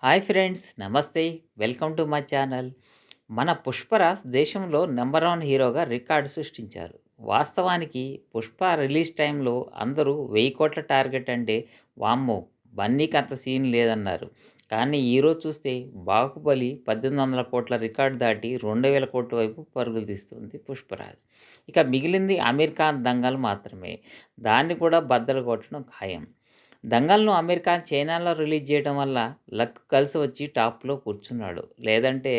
Hi friends, నమస్తే. Welcome to my channel. మన 'పుష్పరాజ్' దేశంలో నంబర్ 1 హీరోగా రికార్డు సృష్టించారు. వాస్తవానికి 'పుష్ప' రిలీజ్ టైంలో అందరూ 1000,00,00,000 టార్గెట్ అంటే వామ్మో! బన్నీకి అంత సీన్ లేదన్నారు. కానీ ఈరోజు చూస్తే 'బాహుబలి' 1800,00,00,000 రికార్డ్ దాటి 2000,00,00,000 వైపు పరుగులు తీస్తుంది 'పుష్పరాజ్'. ఇక మిగిలింది 'అమీర్ ఖాన్' 'దంగల్' మాత్రమే. దాన్ని కూడా బద్దలు కొట్టడం ఖాయం. 'దంగల్'ను అమీర్ ఖాన్ చైనాలో రిలీజ్ చేయడం వల్ల లక్ కలిసి వచ్చి టాప్‌లో కూర్చున్నాడు. లేదంటే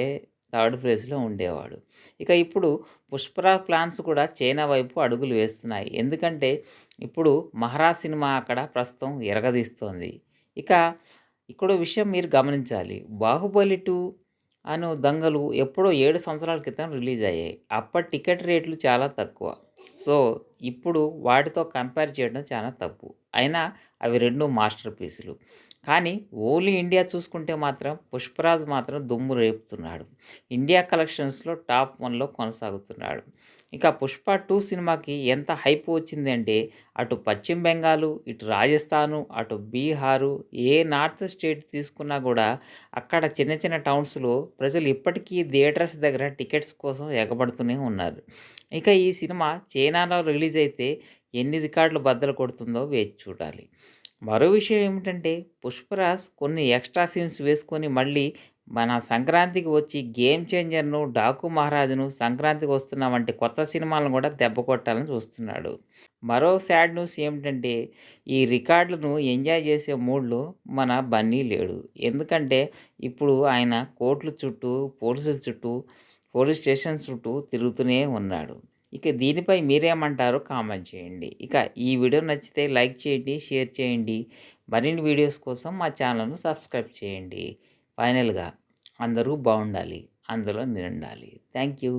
థర్డ్ ప్లేస్‌లో ఉండేవాడు. ఇక ఇప్పుడు 'పుష్పరాజ్' ప్లాన్స్ కూడా చైనా వైపు అడుగులు వేస్తున్నాయి. ఎందుకంటే ఇప్పుడు 'మహారాజ్' సినిమా అక్కడ ప్రస్తుతం ఇరగదీస్తోంది. ఇక ఇక్కడో విషయం మీరు గమనించాలి. 'బాహుబలి 2' అను 'దంగలు' ఎప్పుడో 7 సంవత్సరాల క్రితం రిలీజ్ అయ్యాయి. అప్పటి టికెట్ రేట్లు చాలా తక్కువ. సో, ఇప్పుడు వాటితో కంపేర్ చేయడం చాలా తప్పు. అయినా అవి 2 మాస్టర్ పీసులు. కానీ ఓన్లీ ఇండియా చూసుకుంటే మాత్రం 'పుష్పరాజ్' మాత్రం దుమ్ము రేపుతున్నాడు. ఇండియా కలెక్షన్స్‌లో టాప్ 1లో కొనసాగుతున్నాడు. ఇక 'పుష్ప 2' సినిమాకి ఎంత హైప్ వచ్చిందంటే అటు పశ్చిమ బెంగాలు, ఇటు రాజస్థాను, అటు బీహారు ఏ నార్త్ స్టేట్ తీసుకున్నా గూడా అక్కడ చిన్న చిన్న టౌన్స్‌లో ప్రజలు ఇప్పటికీ థియేటర్స్ దగ్గర టికెట్స్ కోసం ఎగబడుతూనే ఉన్నారు. ఇక ఈ సినిమా చైనాలో రిలీజ్ అయితే ఎన్ని రికార్డులు బద్దలు కొడుతుందో వేచి చూడాలి. మరో విషయం ఏమిటంటే 'పుష్పరాజ్' కొన్ని ఎక్స్‌ట్రా సీన్స్ వేసుకొని మళ్ళీ మన సంక్రాంతికి వచ్చి 'గేమ్ చేంజర్‌ను', 'డాకు మహారాజును', 'సంక్రాంతికి వస్తున్నాం' వంటి కొత్త సినిమాలను కూడా దెబ్బ కొట్టాలని చూస్తున్నాడు. మరో సాడ్ న్యూస్ ఏమిటంటే ఈ రికార్డులను ఎంజాయ్ చేసే మూడ్‌లో మన బన్నీ లేడు. ఎందుకంటే ఇప్పుడు ఆయన కోర్టుల చుట్టూ, పోలీసుల చుట్టూ, పోలీస్ స్టేషన్ చుట్టూ తిరుగుతూనే ఉన్నాడు. ఇక దీనిపై మీరేమంటారో కామెంట్ చేయండి. ఇక ఈ వీడియో నచ్చితే లైక్ చేయండి, షేర్ చేయండి. మరిన్ని వీడియోస్ కోసం మా ఛానల్‌ను సబ్స్క్రైబ్ చేయండి. ఫైనల్‌గా అందరూ బావుండాలి. అందులో నేనుండాలి. Thank you.